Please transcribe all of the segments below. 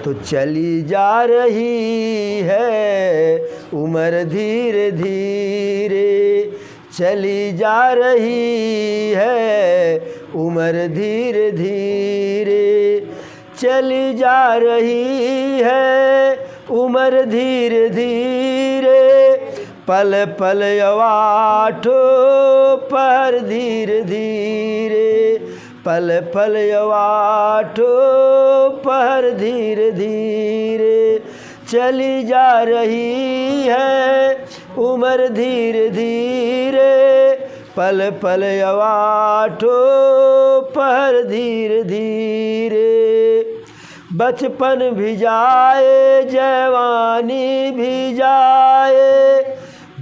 तो चली जा रही है उम्र धीरे धीरे, चली जा रही है उम्र धीरे धीरे, चली जा रही है उम्र धीरे धीरे, पल पल अवाठो पर धीरे धीरे, पल पल अवाठो पर धीरे धीरे, चली जा रही है उम्र धीरे धीरे, पल पल अवाठो पर धीरे धीरे। बचपन भी जाए जवानी भी जाए,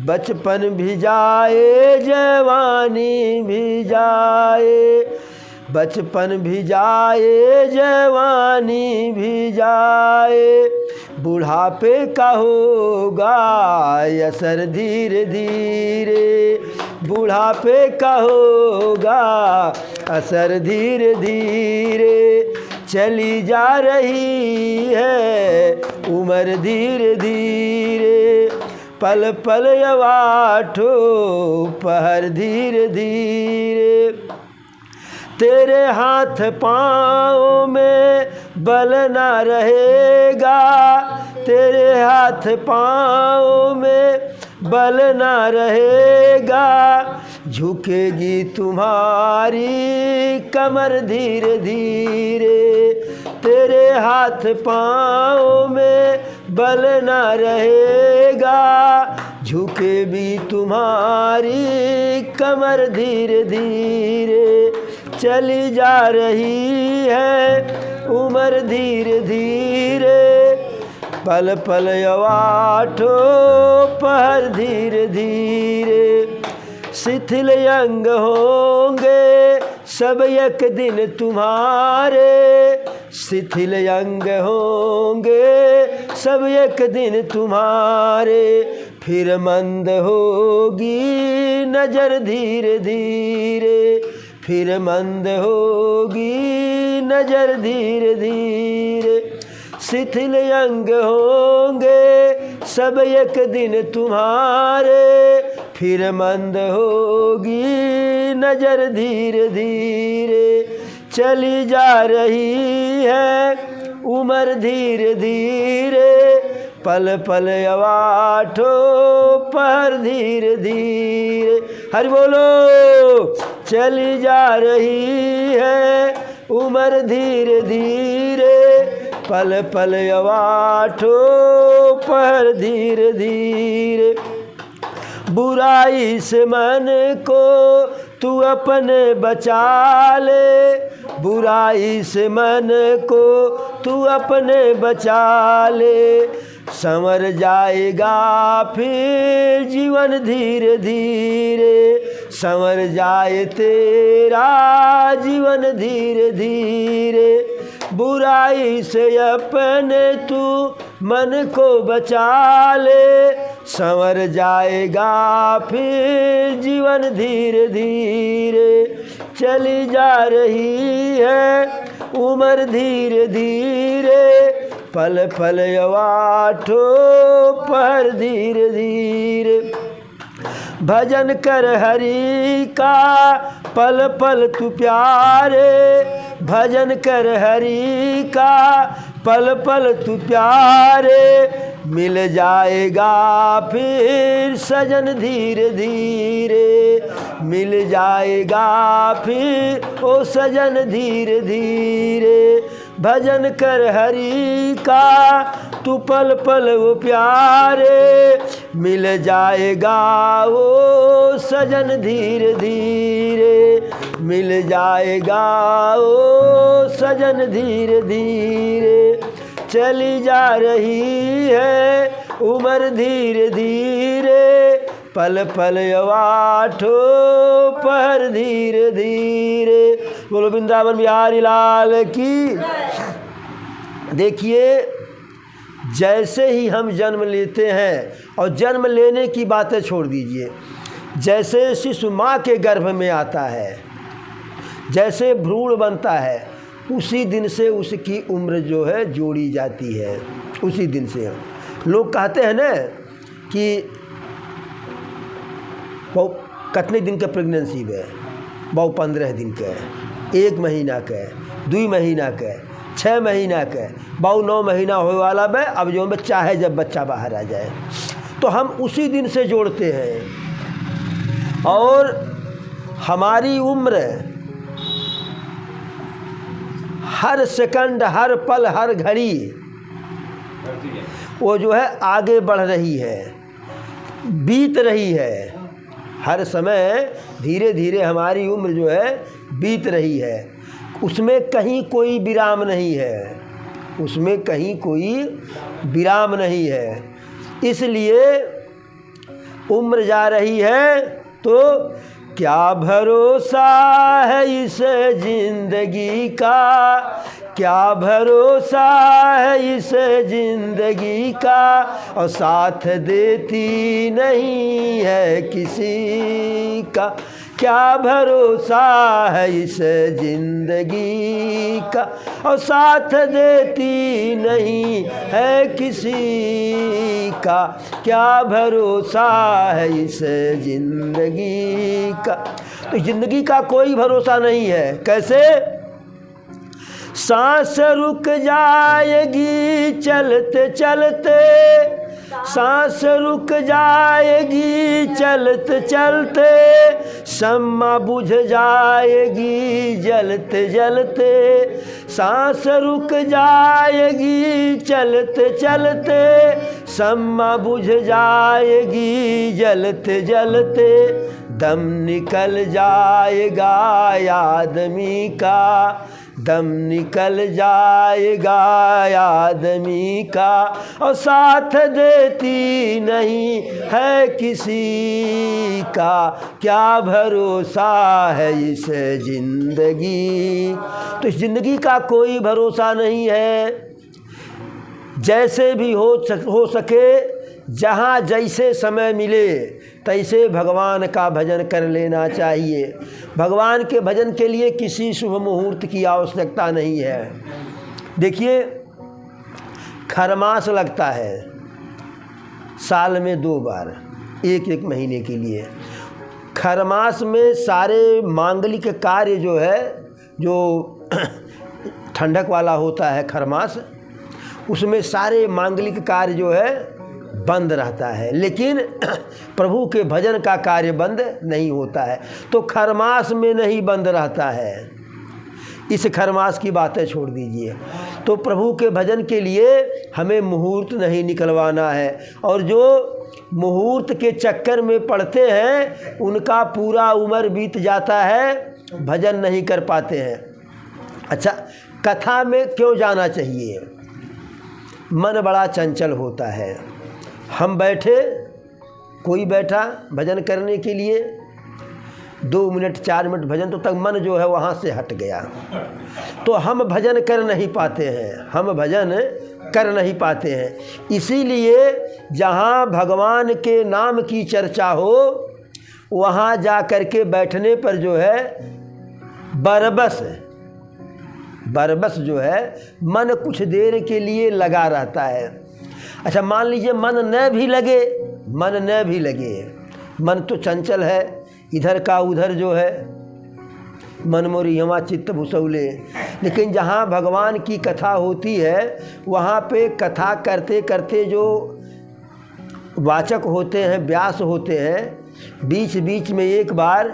बचपन भी जाए जवानी भी जाए, बचपन भी जाए जवानी भी जाए, बुढ़ापे का होगा असर धीरे धीरे, बुढ़ापे का होगा असर धीरे धीरे, चली जा रही है उम्र धीरे धीरे, पल पल अवाठो पहर धीरे धीरे, तेरे हाथ पाँव में बल ना रहेगा, तेरे हाथ पाँव में बल ना रहेगा, झुकेगी तुम्हारी कमर धीरे धीरे, तेरे हाथ पाँव में बल ना रहेगा, झुकेगी तुम्हारी कमर धीरे धीरे, चली जा रही है उम्र धीरे धीरे, पल पल अवाठो पहर धीरे धीरे, शिथिल अंग होंगे सब एक दिन तुम्हारे, शिथिल अंग होंगे सब एक दिन तुम्हारे, फिर मंद होगी नजर धीरे धीरे, फिर मंद होगी नजर धीरे धीरे, शिथिल अंग होंगे सब एक दिन तुम्हारे, फिर मंद होगी नजर धीरे धीरे, चली जा रही है उम्र धीरे धीरे, पल पल अवाठो पर धीरे धीरे। हरि बोलो। चली जा रही है उम्र धीरे धीरे, पल पल अवाठो पर धीरे धीरे, बुराई से मन को तू अपने बचा ले, बुराई से मन को तू अपने बचा ले, संवर जाएगा फिर जीवन धीरे धीरे, संवर जाए तेरा जीवन धीरे धीरे, बुराई से अपने तू मन को बचा ले, संवर जाएगा फिर जीवन धीरे धीरे, चली जा रही है उम्र धीरे धीरे, पल पल अवाठो पर धीरे धीरे, भजन कर हरि का पल पल तू प्यारे, भजन कर हरि का पल पल तू प्यारे, मिल जाएगा फिर सजन धीरे धीरे, मिल जाएगा फिर ओ सजन धीरे धीरे, भजन कर हरि का तू पल पल वो प्यारे, मिल जाएगा वो सजन धीरे धीरे, मिल जाएगा वो सजन धीरे धीरे, चली जा रही है उम्र धीरे धीरे, पल पल अवाठो पर धीरे धीरे। बोलो वृंदावन बिहारी लाल की। देखिए, जैसे ही हम जन्म लेते हैं, और जन्म लेने की बातें छोड़ दीजिए, जैसे शिशु माँ के गर्भ में आता है, जैसे भ्रूण बनता है, उसी दिन से उसकी उम्र जो है जोड़ी जाती है। उसी दिन से लोग कहते हैं ना कि बहु कितने दिन का प्रेगनेंसी है, बहु 15 दिन का, 1 महीना का, 2 महीना का, 6 महीना का, बहु 9 महीना होने वाला बे, अब जो बच्चा है जब बच्चा बाहर आ जाए तो हम उसी दिन से जोड़ते हैं। और हमारी उम्र हर सेकंड, हर पल, हर घड़ी वो जो है आगे बढ़ रही है, बीत रही है। हर समय धीरे धीरे हमारी उम्र जो है बीत रही है, उसमें कहीं कोई विराम नहीं है, उसमें कहीं कोई विराम नहीं है। इसलिए उम्र जा रही है तो क्या भरोसा है इस जिंदगी का, क्या भरोसा है इस जिंदगी का, और साथ देती नहीं है किसी का। क्या भरोसा है इस जिंदगी का, और साथ देती नहीं है किसी का। क्या भरोसा है इस जिंदगी का। तो जिंदगी का कोई भरोसा नहीं है। कैसे? सांस रुक जाएगी चलते चलते, सांस रुक जाएगी चलते चलते, शम्मा बुझ जाएगी जलते जलते। सांस रुक जाएगी चलते चलते, शम्मा बुझ जाएगी जलते जलते। दम निकल जाएगा आदमी का, दम निकल जाएगा आदमी का, और साथ देती नहीं है किसी का। क्या भरोसा है इस जिंदगी। तो इस जिंदगी का कोई भरोसा नहीं है। जैसे भी हो सके, जहाँ जैसे समय मिले तैसे भगवान का भजन कर लेना चाहिए। भगवान के भजन के लिए किसी शुभ मुहूर्त की आवश्यकता नहीं है। देखिए, खरमास लगता है साल में 2 बार, एक महीने के लिए। खरमास में सारे मांगलिक कार्य जो है, जो ठंडक वाला होता है खरमास, उसमें सारे मांगलिक कार्य जो है बंद रहता है, लेकिन प्रभु के भजन का कार्य बंद नहीं होता है। तो खरमास में नहीं बंद रहता है। इस खरमास की बातें छोड़ दीजिए। तो प्रभु के भजन के लिए हमें मुहूर्त नहीं निकलवाना है, और जो मुहूर्त के चक्कर में पड़ते हैं उनका पूरा उम्र बीत जाता है, भजन नहीं कर पाते हैं। अच्छा, कथा में क्यों जाना चाहिए? मन बड़ा चंचल होता है। हम बैठे, कोई बैठा भजन करने के लिए, 2 मिनट 4 मिनट भजन, तो तक मन जो है वहाँ से हट गया, तो हम भजन कर नहीं पाते हैं, हम भजन कर नहीं पाते हैं। इसीलिए जहाँ भगवान के नाम की चर्चा हो वहाँ जा कर के बैठने पर जो है बरबस जो है मन कुछ देर के लिए लगा रहता है। अच्छा, मान लीजिए मन न भी लगे, मन तो चंचल है, इधर का उधर जो है, मन मोरी हमा चित्त भुसौले। लेकिन जहाँ भगवान की कथा होती है वहाँ पे कथा करते करते जो वाचक होते हैं, व्यास होते हैं, बीच बीच में एक बार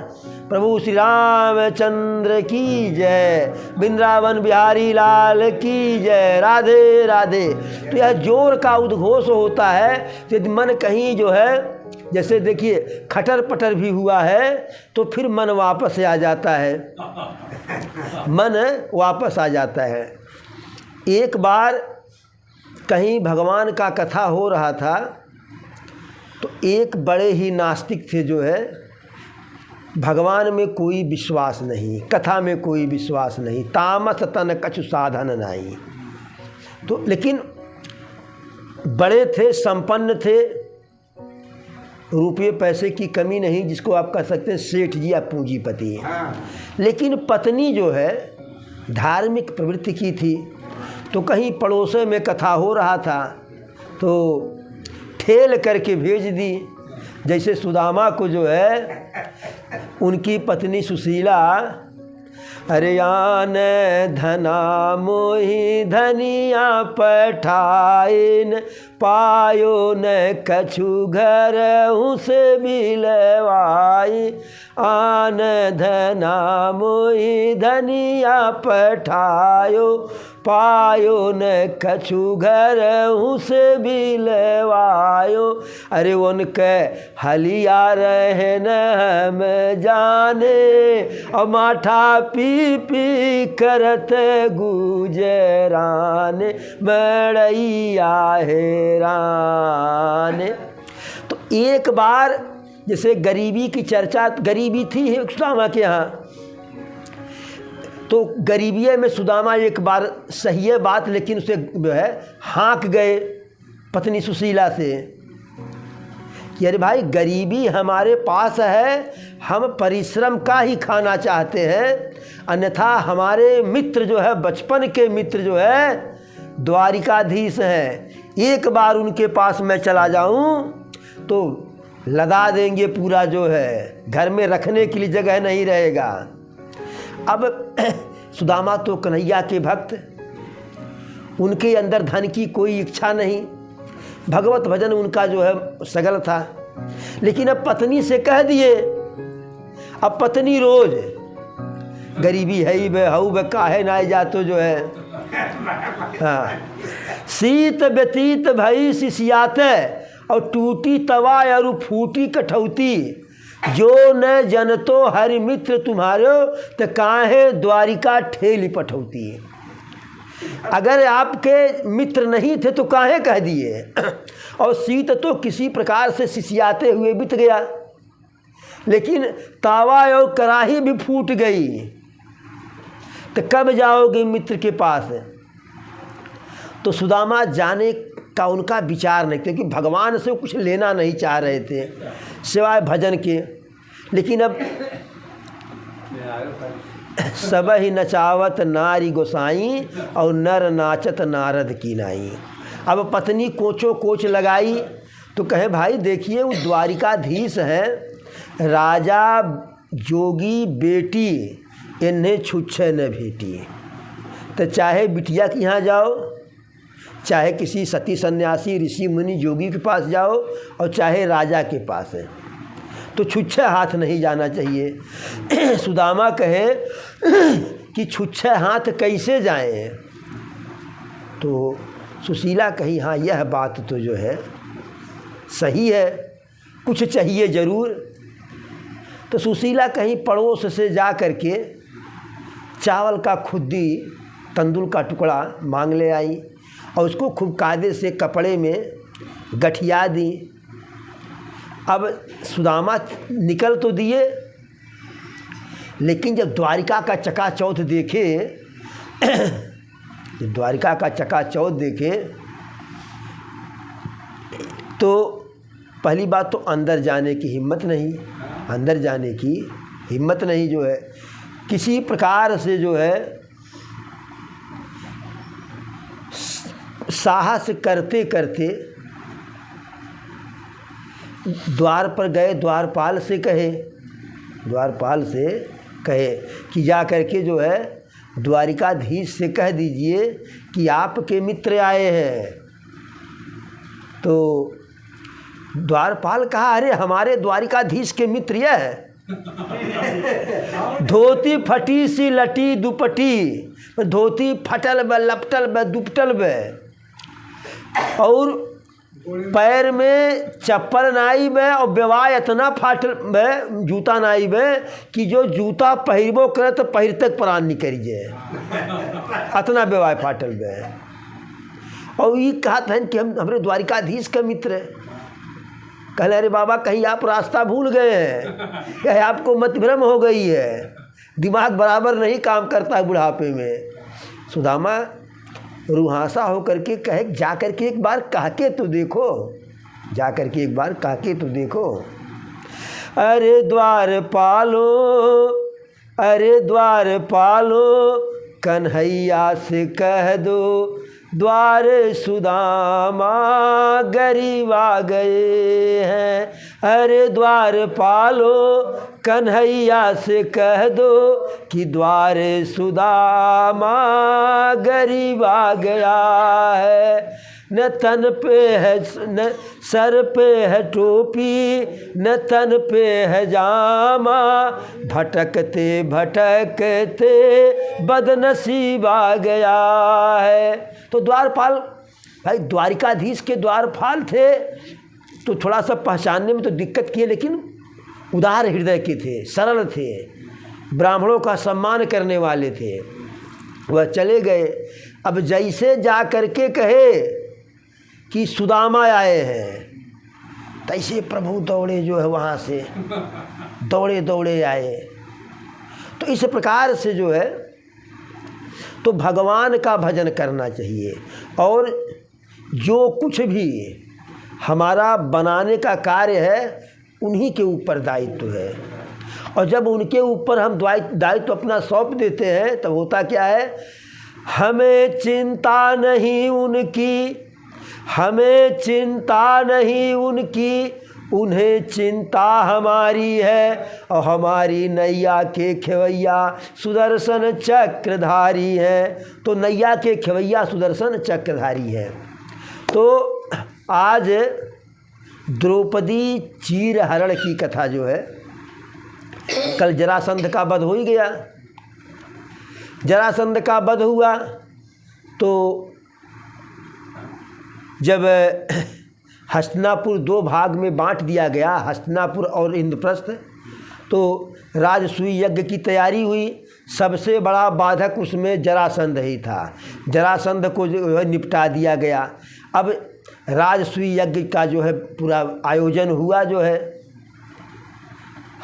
प्रभु श्री रामचंद्र की जय, वृंदावन बिहारी लाल की जय, राधे राधे। तो यह जोर का उद्घोष होता है। तो यदि मन कहीं जो है, जैसे देखिए खटर पटर भी हुआ है, तो फिर मन वापस आ जाता है, मन वापस आ जाता है। एक बार कहीं भगवान का कथा हो रहा था, तो एक बड़े ही नास्तिक थे जो है, भगवान में कोई विश्वास नहीं, कथा में कोई विश्वास नहीं, तामस तन कछु साधन नहीं। तो लेकिन बड़े थे, संपन्न थे, रुपये पैसे की कमी नहीं, जिसको आप कह सकते हैं सेठ जी या पूंजीपति। लेकिन पत्नी जो है धार्मिक प्रवृत्ति की थी। तो कहीं पड़ोसे में कथा हो रहा था तो ठेल करके भेज दी। जैसे सुदामा को जो है उनकी पत्नी सुशीला, अरे आन धना मोहि धनिया पठाइन, पायो न कछु घर से बिलवाई, आन धना मोहि धनिया पठायो, पायो न कछु घर से बिलवायो। अरे उनके हलिया रहन हम जाने, और माठा पी पी करत गुजरान, मड़ैया हैरान। तो एक बार जैसे गरीबी की चर्चा, गरीबी थी सुदामा के यहाँ, तो गरीबी में सुदामा एक बार सही है बात, लेकिन उसे जो है हाँक गए पत्नी सुशीला से कि अरे भाई गरीबी हमारे पास है, हम परिश्रम का ही खाना चाहते हैं, अन्यथा हमारे मित्र जो है, बचपन के मित्र जो है द्वारिकाधीश हैं, एक बार उनके पास मैं चला जाऊं तो लदा देंगे पूरा, जो है घर में रखने के लिए जगह नहीं रहेगा। अब सुदामा तो कन्हैया के भक्त, उनके अंदर धन की कोई इच्छा नहीं, भगवत भजन उनका जो है सगल था। लेकिन अब पत्नी से कह दिए, अब पत्नी रोज गरीबी है ही बे हऊ बे काहे ना जा, तो जो है हाँ शीत व्यतीत भई सिसियाते, और टूटी तवा और फूटी कठौती, जो न जनतो हरि मित्र तुम्हारो, तो काहे द्वारिका ठेली पठौती। अगर आपके मित्र नहीं थे तो काहे कह दिए। और शीत तो किसी प्रकार से सिसियाते हुए बीत गया, लेकिन तावा और कड़ाही भी फूट गई, तो कब जाओगे मित्र के पास। तो सुदामा जाने का उनका विचार नहीं, क्योंकि भगवान से कुछ लेना नहीं चाह रहे थे सिवाय भजन के। लेकिन अब सब ही नचावत नारी गोसाई, और नर नाचत नारद की नाई। अब पत्नी कोचो कोच लगाई तो कहे भाई देखिए वो द्वारिकाधीश हैं, राजा जोगी बेटी, इन्हें छुच्छे न भेटी। तो चाहे बिटिया के यहाँ जाओ, चाहे किसी सती सन्यासी ऋषि मुनि जोगी के पास जाओ, और चाहे राजा के पास है, तो छुच्छे हाथ नहीं जाना चाहिए। सुदामा कहे कि छुच्छे हाथ कैसे जाएं। तो सुशीला कही हाँ यह बात तो जो है सही है, कुछ चाहिए ज़रूर। तो सुशीला कहीं पड़ोस से जा कर के चावल का खुद्दी, तंदूर का टुकड़ा मांग ले आई, और उसको खूब कायदे से कपड़े में गठिया दी। अब सुदामा निकल तो दिए, लेकिन जब द्वारिका का चकाचौथ देखे, जब द्वारिका का चकाचौथ देखे तो पहली बात तो अंदर जाने की हिम्मत नहीं, अंदर जाने की हिम्मत नहीं, जो है किसी प्रकार से जो है साहस करते करते द्वार पर गए। द्वारपाल से कहे कि जा करके जो है द्वारिकाधीश से कह दीजिए कि आपके मित्र आए हैं। तो द्वारपाल कहा अरे हमारे द्वारिकाधीश के मित्र यह है। धोती फटी सी लटी दुपटी, धोती फटल ब लपटल ब दुपटल ब, और पैर में चप्पल नाई बे, और बेवाय इतना फाटल बे, जूता नाई बे कि जो जूता पहिरबो करे तो पहिर तक प्राण निकल जाए, इतना बेवाय फाटल बे। और ये कहा था कि हम हमारे द्वारिकाधीश का मित्र है। कहले अरे बाबा कहीं आप रास्ता भूल गए हैं, कहीं आपको मतभ्रम हो गई है, दिमाग बराबर नहीं काम करता है बुढ़ापे में। सुदामा रुहासा होकर के कहे जा कर के एक बार कह के तो देखो, जा कर के एक बार कह के तो देखो। अरे द्वार पालो कन्हैया से कह दो द्वार सुदामा गरीब आ गए हैं। अरे द्वार पालो कन्हैया से कह दो कि द्वार सुदामा गरीब आ गया है। न तन पे है न सर पे है टोपी, न तन पे है जामा, भटकते भटकते बदनसीब आ गया है। तो द्वारपाल भाई द्वारिकाधीश के द्वारपाल थे, तो थोड़ा सा पहचानने में तो दिक्कत किए, लेकिन उदार हृदय के थे, सरल थे, ब्राह्मणों का सम्मान करने वाले थे। वह चले गए। अब जैसे जा करके कहे कि सुदामा आए हैं, तैसे प्रभु दौड़े जो है वहाँ से दौड़े दौड़े आए। तो इस प्रकार से जो है तो भगवान का भजन करना चाहिए, और जो कुछ भी हमारा बनाने का कार्य है उन्हीं के ऊपर दायित्व है। और जब उनके ऊपर हम दायित्व अपना सौंप देते हैं तब होता क्या है, हमें चिंता नहीं उनकी, हमें चिंता नहीं उनकी, उन्हें चिंता हमारी है। और हमारी नैया के खेवैया सुदर्शन चक्रधारी हैं। तो नैया के खेवैया सुदर्शन चक्रधारी है। तो आज द्रौपदी चीरहरण की कथा जो है, कल जरासंध का वध हो ही गया। जरासंध का वध हुआ तो जब हस्तिनापुर दो भाग में बांट दिया गया, हस्तिनापुर और इंद्रप्रस्थ, तो राजसूय यज्ञ की तैयारी हुई। सबसे बड़ा बाधक उसमें जरासंध ही था। जरासंध को जो है निपटा दिया गया। अब राजसूय यज्ञ का जो है पूरा आयोजन हुआ। जो है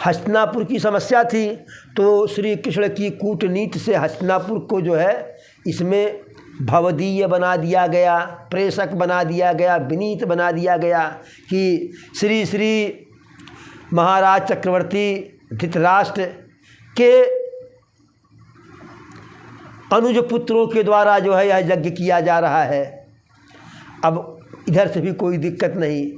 हस्तिनापुर की समस्या थी, तो श्री कृष्ण की कूटनीति से हस्तिनापुर को जो है इसमें भवदीय बना दिया गया, प्रेषक बना दिया गया, विनीत बना दिया गया कि श्री श्री महाराज चक्रवर्ती धृतराष्ट्र के अनुज पुत्रों के द्वारा जो है यह यज्ञ किया जा रहा है। अब इधर से भी कोई दिक्कत नहीं।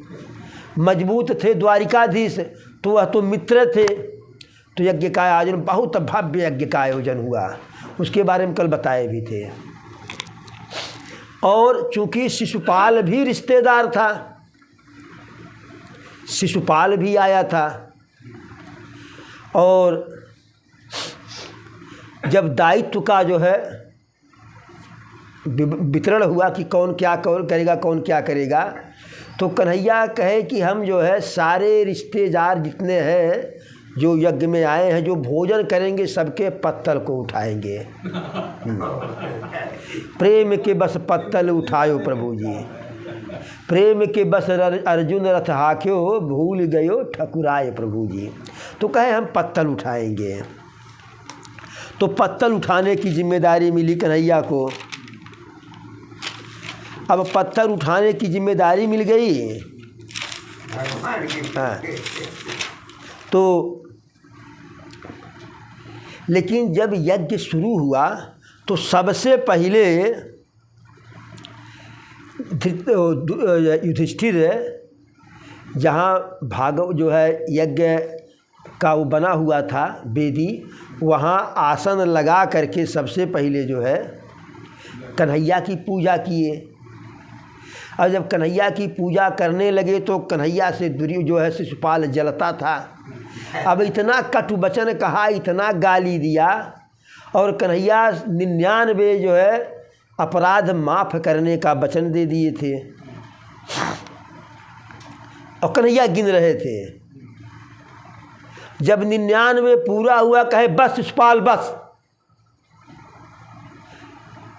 मजबूत थे द्वारिकाधीश, तो वह तो मित्र थे। तो यज्ञ का आयोजन, बहुत भव्य यज्ञ का आयोजन हुआ, उसके बारे में कल बताए भी थे। और चूँकि शिशुपाल भी रिश्तेदार था, शिशुपाल भी आया था, और जब दायित्व का जो है वितरण हुआ कि कौन क्या करेगा, कौन क्या करेगा, तो कन्हैया कहे कि हम जो है सारे रिश्तेदार जितने हैं जो यज्ञ में आए हैं, जो भोजन करेंगे, सबके पत्तल को उठाएंगे। प्रेम के बस पत्तल उठायो प्रभु जी, प्रेम के बस अर्जुन रथ हाक्यो, भूल गयो ठकुराए प्रभु जी। तो कहे हम पत्तल उठाएंगे। तो पत्तल उठाने की जिम्मेदारी मिली कन्हैया को। अब पत्थर उठाने की जिम्मेदारी मिल गई। हाँ, तो लेकिन जब यज्ञ शुरू हुआ तो सबसे पहले युधिष्ठिर, जहाँ भागव जो है यज्ञ का वो बना हुआ था वेदी, वहाँ आसन लगा करके सबसे पहले जो है कन्हैया की पूजा किए। और जब कन्हैया की पूजा करने लगे तो कन्हैया से जो है शिशुपाल जलता था। अब इतना कटु वचन कहा, इतना गाली दिया, और कन्हैया 99 जो है अपराध माफ़ करने का वचन दे दिए थे। और कन्हैया गिन रहे थे। जब 99 पूरा हुआ, कहे बस शिशुपाल बस,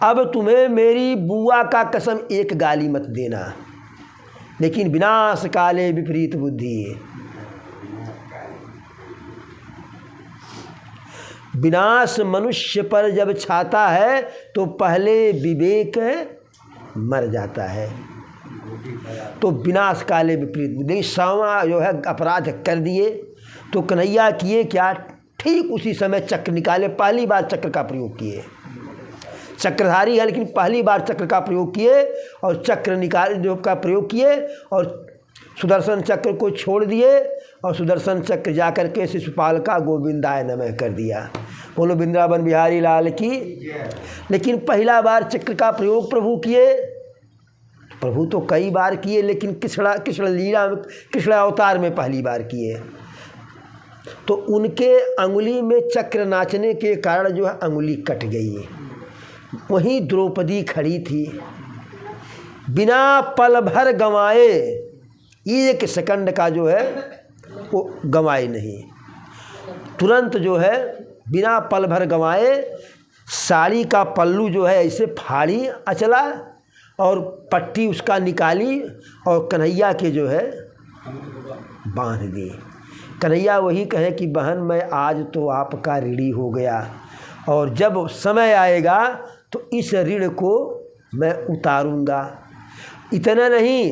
अब तुम्हें मेरी बुआ का कसम एक गाली मत देना, लेकिन विनाश काले विपरीत बुद्धि। विनाश मनुष्य पर जब छाता है तो पहले विवेक मर जाता है। तो विनाश काले विपरीत बुद्धि, सावा जो है अपराध कर दिए। तो कन्हैया किए क्या, ठीक उसी समय चक्र निकाले, पहली बार चक्र का प्रयोग किए। चक्रधारी है, लेकिन पहली बार चक्र का प्रयोग किए और चक्र निकाल जो का प्रयोग किए और सुदर्शन चक्र को छोड़ दिए और सुदर्शन चक्र जा कर के शिशुपाल का गोविंदाय नमः कर दिया। बोलो वृंदावन बिहारी लाल की। लेकिन पहला बार चक्र का प्रयोग प्रभु किए, प्रभु तो कई बार किए, लेकिन कृष्ण लीला कृष्ण अवतार में पहली बार किए। तो उनके अंगुली में चक्र नाचने के कारण जो है अंगुली कट गई। वहीं द्रौपदी खड़ी थी, बिना पल भर गंवाए, 1 सेकंड का जो है वो गंवाए नहीं, तुरंत जो है बिना पल भर गंवाए साड़ी का पल्लू जो है ऐसे फाड़ी अचला और पट्टी उसका निकाली और कन्हैया के जो है बांध दी। कन्हैया वही कहे कि बहन मैं आज तो आपका ऋणी हो गया और जब समय आएगा तो इस ऋण को मैं उतारूंगा। इतना नहीं,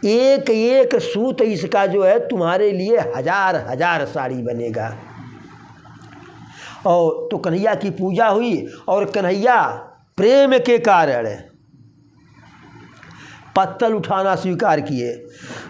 एक एक सूत इसका जो है तुम्हारे लिए 1000 साड़ी बनेगा। और तो कन्हैया की पूजा हुई और कन्हैया प्रेम के कारण पत्तल उठाना स्वीकार किए।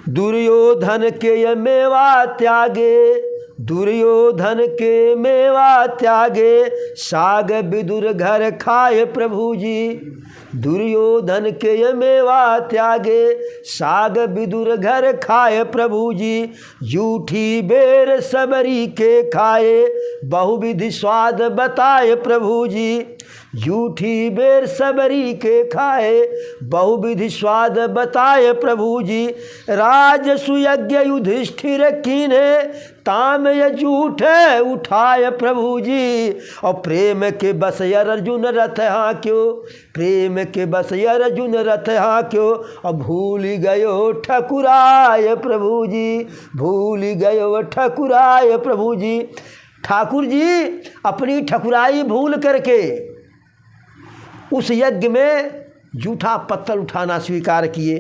दुर्योधन के मेवा त्यागे, दुर्योधन के मेवा त्यागे, साग विदुर घर खाए प्रभु जी। दुर्योधन के मेवा त्यागे, साग विदुर घर खाए प्रभु जी। जूठी बेर सबरी के खाए, बहुविधि स्वाद बताए प्रभु जी। जूठी बेर सबरी के खाए, बहुविधि स्वाद बताए प्रभु जी। राजसुयज्ञ युधिष्ठिर कीन्हे, ताम ये जूठे उठाए प्रभु जी। और प्रेम के बस अर्जुन रथ हाँ क्यों, प्रेम के बस अर्जुन रथ हाँ क्यों। और भूल गयो ठकुराय प्रभु जी, भूल गयो ठकुराय प्रभु जी। ठाकुर जी अपनी ठकुराई भूल करके उस यज्ञ में जूठा पत्थर उठाना स्वीकार किए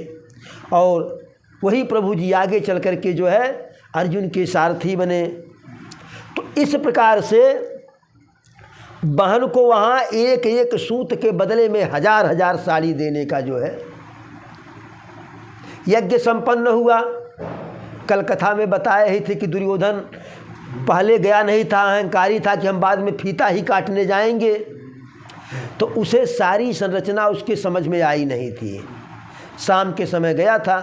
और वही प्रभु जी आगे चल कर के जो है अर्जुन के सारथी बने। तो इस प्रकार से बहन को वहाँ एक एक सूत के बदले में 1000 साड़ी देने का जो है यज्ञ संपन्न हुआ। कल कथा में बताए ही थे कि दुर्योधन पहले गया नहीं था, अहंकारी था कि हम बाद में फीता ही काटने जाएंगे, तो उसे सारी संरचना उसके समझ में आई नहीं थी। शाम के समय गया था,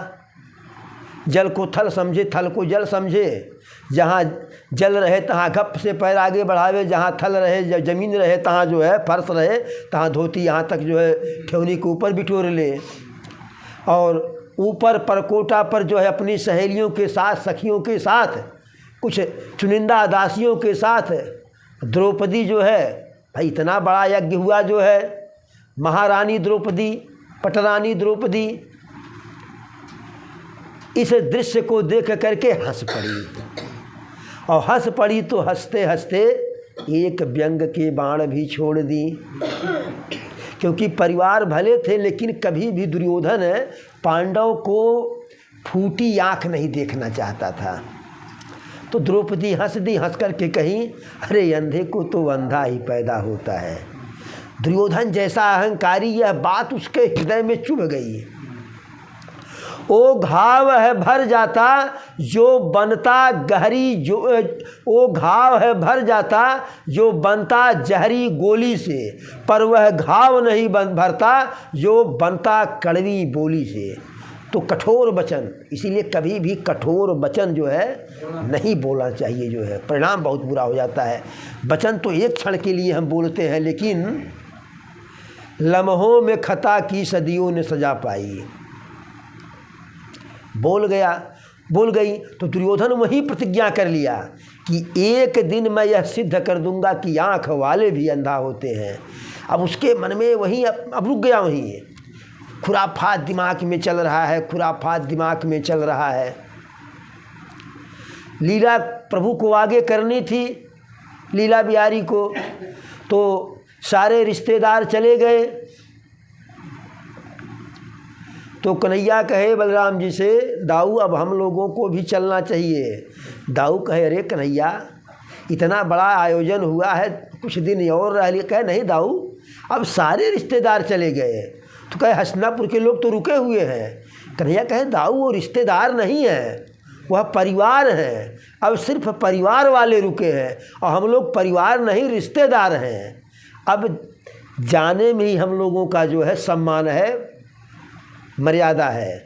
जल को थल समझे, थल को जल समझे। जहाँ जल रहे तहाँ घप से पैर आगे बढ़ावे, जहाँ थल रहे जमीन रहे तहाँ जो है फर्श रहे तहाँ धोती यहाँ तक जो है ठेवनी के ऊपर बिठोर ले। और ऊपर परकोटा पर जो है अपनी सहेलियों के साथ, सखियों के साथ, कुछ चुनिंदा दासियों के साथ द्रौपदी जो है, भाई इतना बड़ा यज्ञ हुआ जो है, महारानी द्रौपदी, पटरानी द्रौपदी इस दृश्य को देख करके हंस पड़ी। और हंस पड़ी तो हंसते हंसते एक व्यंग के बाण भी छोड़ दी। क्योंकि परिवार भले थे लेकिन कभी भी दुर्योधन पांडव को फूटी आँख नहीं देखना चाहता था। तो द्रौपदी हंस दी, हंस करके कहीं अरे अंधे को तो अंधा ही पैदा होता है। दुर्योधन जैसा अहंकारी, यह बात उसके हृदय में चुभ गई। ओ घाव है भर जाता जो बनता गहरी, जो ओ घाव है भर जाता जो बनता जहरी गोली से, पर वह घाव नहीं भरता जो बनता कड़वी बोली से। तो कठोर वचन, इसीलिए कभी भी कठोर वचन जो है नहीं बोलना चाहिए, जो है परिणाम बहुत बुरा हो जाता है। वचन तो एक क्षण के लिए हम बोलते हैं, लेकिन लम्हों में खता की सदियों ने सजा पाई। बोल गई तो दुर्योधन वही प्रतिज्ञा कर लिया कि एक दिन मैं यह सिद्ध कर दूंगा कि आँख वाले भी अंधा होते हैं। अब उसके मन में वही अब रुक गया, वहीं खुराफात दिमाग में चल रहा है, खुराफात दिमाग में चल रहा है। लीला प्रभु को आगे करनी थी, लीला बिहारी को, तो सारे रिश्तेदार चले गए। तो कन्हैया कहे बलराम जी से, दाऊ अब हम लोगों को भी चलना चाहिए। दाऊ कहे अरे कन्हैया इतना बड़ा आयोजन हुआ है, कुछ दिन और रह लिए। कहे नहीं दाऊ, अब सारे रिश्तेदार चले गए। तो कहे हसनापुर के लोग तो रुके हुए हैं। कन्हैया कहे दाऊ वो रिश्तेदार नहीं है, वह परिवार है। अब सिर्फ परिवार वाले रुके हैं और हम लोग परिवार नहीं रिश्तेदार हैं। अब जाने में ही हम लोगों का जो है सम्मान है, मर्यादा है।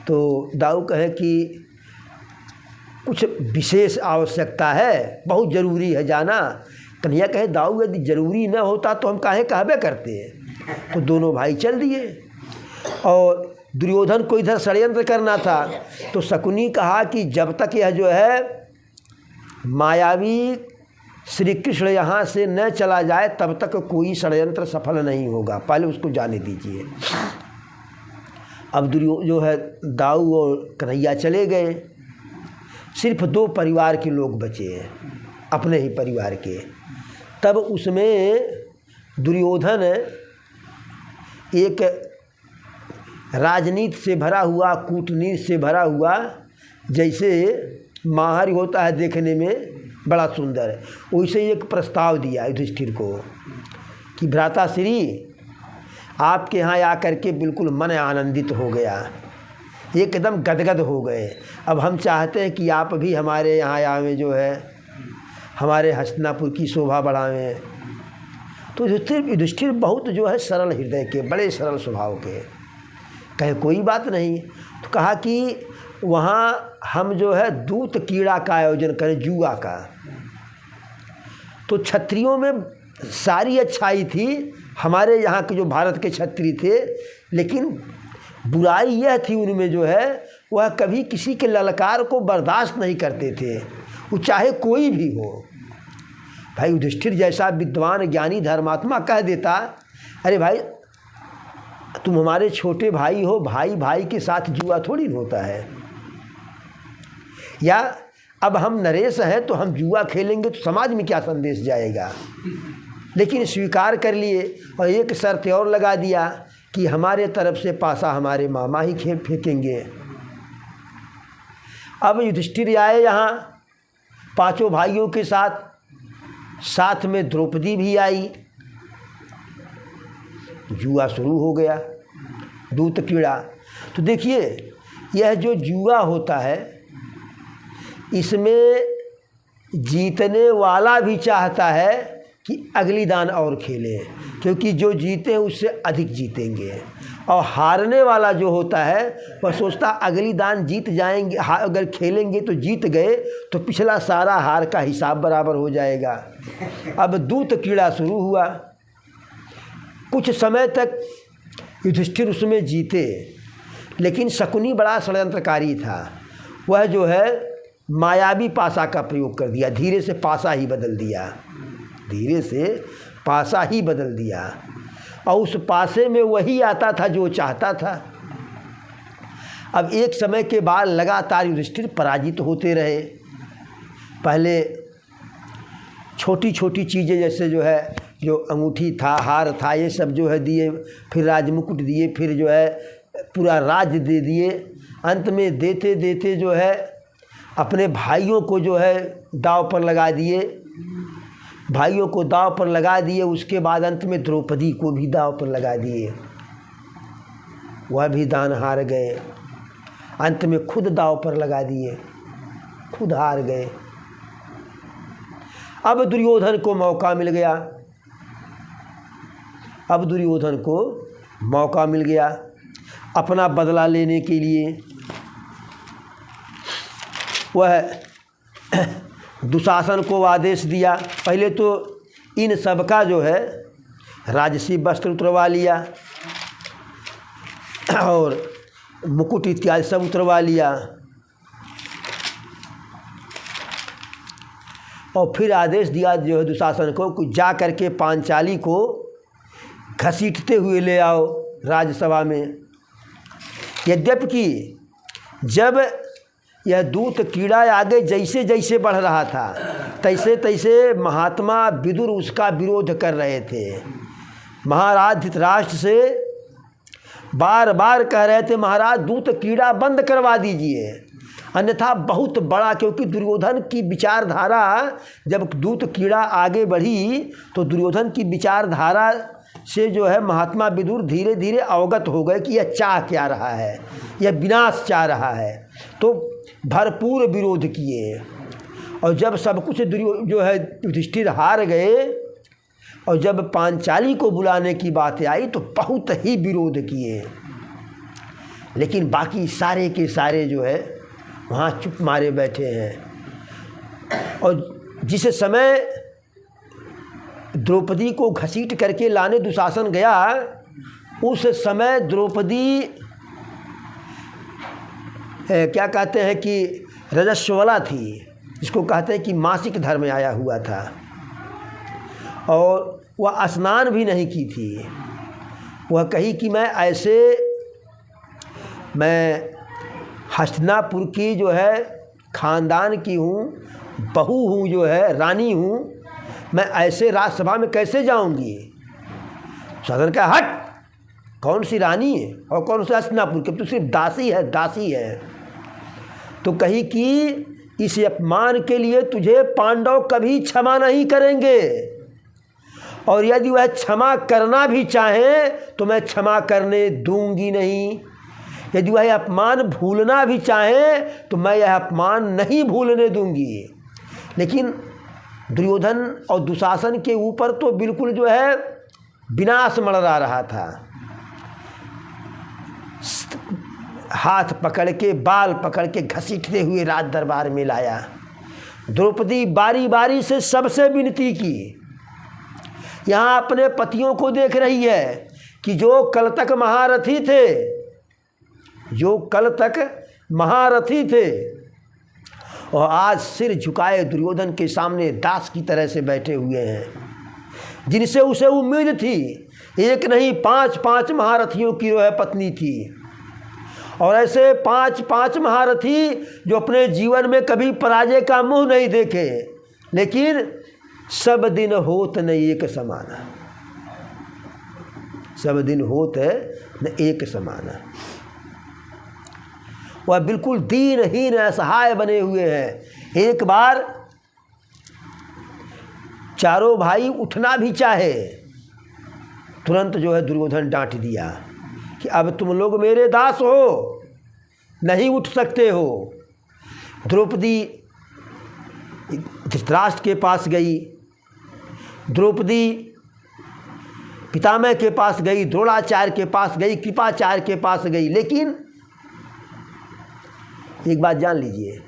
तो दाऊ कहे कि कुछ विशेष आवश्यकता है, बहुत ज़रूरी है जाना। कन्हैया कहे दाऊ यदि ज़रूरी न होता तो हम काहे कहबे करते। तो दोनों भाई चल दिए और दुर्योधन को इधर षड्यंत्र करना था। तो शकुनी कहा कि जब तक यह जो है मायावी श्री कृष्ण यहाँ से न चला जाए तब तक कोई षड्यंत्र सफल नहीं होगा, पहले उसको जाने दीजिए। अब जो है दाऊ और कन्हैया चले गए, सिर्फ 2 परिवार के लोग बचे हैं, अपने ही परिवार के। तब उसमें दुर्योधन एक राजनीति से भरा हुआ, कूटनीति से भरा हुआ, जैसे माहर होता है देखने में बड़ा सुंदर, वैसे एक प्रस्ताव दिया युधिष्ठिर को कि भ्राताश्री आपके यहाँ आकर के बिल्कुल मन आनंदित हो गया, एकदम गदगद हो गए। अब हम चाहते हैं कि आप भी हमारे यहाँ आवें, जो है हमारे हस्तिनापुर की शोभा बढ़ावें। तो युधिष्ठिर बहुत जो है सरल हृदय के, बड़े सरल स्वभाव के, कहे कोई बात नहीं। तो कहा कि वहाँ हम जो है दूत कीड़ा का आयोजन करें, जुआ का। तो क्षत्रियों में सारी अच्छाई थी, हमारे यहाँ के जो भारत के क्षत्रिय थे, लेकिन बुराई यह थी उनमें जो है वह कभी किसी के ललकार को बर्दाश्त नहीं करते थे, वो चाहे कोई भी हो। भाई युधिष्ठिर जैसा विद्वान ज्ञानी धर्मात्मा कह देता, अरे भाई तुम हमारे छोटे भाई हो, भाई भाई के साथ जुआ थोड़ी होता है। या अब हम नरेश हैं तो हम जुआ खेलेंगे तो समाज में क्या संदेश जाएगा। लेकिन स्वीकार कर लिए और एक शर्त और लगा दिया कि हमारे तरफ से पासा हमारे मामा ही फेंकेंगे। अब युधिष्ठिर आए यहाँ 5 भाइयों के साथ, साथ में द्रौपदी भी आई। जुआ शुरू हो गया, दूत कीड़ा। तो देखिए यह जो जुआ होता है इसमें जीतने वाला भी चाहता है कि अगली दान और खेले, क्योंकि जो जीते उससे अधिक जीतेंगे। और हारने वाला जो होता है वह सोचता अगली दान जीत जाएंगे, अगर खेलेंगे तो जीत गए तो पिछला सारा हार का हिसाब बराबर हो जाएगा। अब दूत कीड़ा शुरू हुआ। कुछ समय तक युधिष्ठिर उसमें जीते, लेकिन शकुनी बड़ा षड्यंत्रकारी था। वह जो है मायावी पासा का प्रयोग कर दिया, धीरे से पासा ही बदल दिया, धीरे से पासा ही बदल दिया। और उस पासे में वही आता था जो चाहता था। अब एक समय के बाद लगातार युधिष्ठिर पराजित होते रहे। पहले छोटी छोटी चीज़ें जैसे जो है जो अंगूठी था, हार था, ये सब जो है दिए, फिर राजमुकुट दिए, फिर जो है पूरा राज्य दे दिए। अंत में देते देते जो है अपने भाइयों को जो है दांव पर लगा दिए, भाइयों को दांव पर लगा दिए। उसके बाद अंत में द्रौपदी को भी दांव पर लगा दिए, वह भी दान हार गए। अंत में खुद दांव पर लगा दिए, खुद हार गए। अब दुर्योधन को मौका मिल गया, अब दुर्योधन को मौका मिल गया अपना बदला लेने के लिए। वह दुशासन को आदेश दिया। पहले तो इन सबका जो है राजसी वस्त्र उतरवा लिया और मुकुट इत्यादि सब उतरवा लिया, और फिर आदेश दिया जो है दुशासन को जा करके पांचाली को घसीटते हुए ले आओ राज्यसभा में। यद्यपि जब यह दूत कीड़ा आगे जैसे जैसे बढ़ रहा था तैसे तैसे महात्मा विदुर उसका विरोध कर रहे थे। महाराज धृतराष्ट्र से बार बार कह रहे थे महाराज दूत कीड़ा बंद करवा दीजिए, अन्यथा बहुत बड़ा, क्योंकि दुर्योधन की विचारधारा, जब दूत कीड़ा आगे बढ़ी तो दुर्योधन की विचारधारा से जो है महात्मा विदुर धीरे धीरे अवगत हो गए कि यह चाह क्या रहा है, यह विनाश चाह रहा है। तो भरपूर विरोध किए और जब सब कुछ जो है युधिष्ठिर हार गए और जब पांचाली को बुलाने की बात आई तो बहुत ही विरोध किए, लेकिन बाकी सारे के सारे जो है वहाँ चुप मारे बैठे हैं। और जिस समय द्रौपदी को घसीट करके लाने दुशासन गया, उस समय द्रौपदी क्या कहते हैं कि रजस्वला थी, जिसको कहते हैं कि मासिक धर्म में आया हुआ था, और वह स्नान भी नहीं की थी। वह कही कि मैं हस्तिनापुर की जो है ख़ानदान की हूँ, बहू हूँ, जो है रानी हूँ, मैं ऐसे राज्यसभा में कैसे जाऊँगी। सदन का हट, कौन सी रानी है और कौन सी हस्तिनापुर की, तो सिर्फ दासी है, दासी है। तो कही कि इस अपमान के लिए तुझे पांडव कभी क्षमा नहीं करेंगे, और यदि वह क्षमा करना भी चाहें तो मैं क्षमा करने दूंगी नहीं। यदि वह अपमान भूलना भी चाहें तो मैं यह अपमान नहीं भूलने दूंगी। लेकिन दुर्योधन और दुशासन के ऊपर तो बिल्कुल जो है विनाश मंडरा रहा था। हाथ पकड़ के, बाल पकड़ के घसीटते हुए राज दरबार में लाया। द्रौपदी बारी बारी से सबसे विनती की। यहाँ अपने पतियों को देख रही है कि जो कल तक महारथी थे, जो कल तक महारथी थे, और आज सिर झुकाए दुर्योधन के सामने दास की तरह से बैठे हुए हैं, जिनसे उसे उम्मीद थी। एक नहीं 5 महारथियों की जो है पत्नी थी, और ऐसे 5 महारथी जो अपने जीवन में कभी पराजय का मुंह नहीं देखे, लेकिन सब दिन होत न एक समाना, सब दिन होत न एक समाना। वह बिल्कुल दीनहीन असहाय बने हुए हैं। एक बार चारों भाई उठना भी चाहे, तुरंत जो है दुर्योधन डांट दिया कि अब तुम लोग मेरे दास हो, नहीं उठ सकते हो। द्रौपदी धृतराष्ट्र के पास गई, द्रौपदी पितामह के पास गई, द्रोणाचार्य के पास गई, कृपाचार्य के पास गई। लेकिन एक बात जान लीजिए,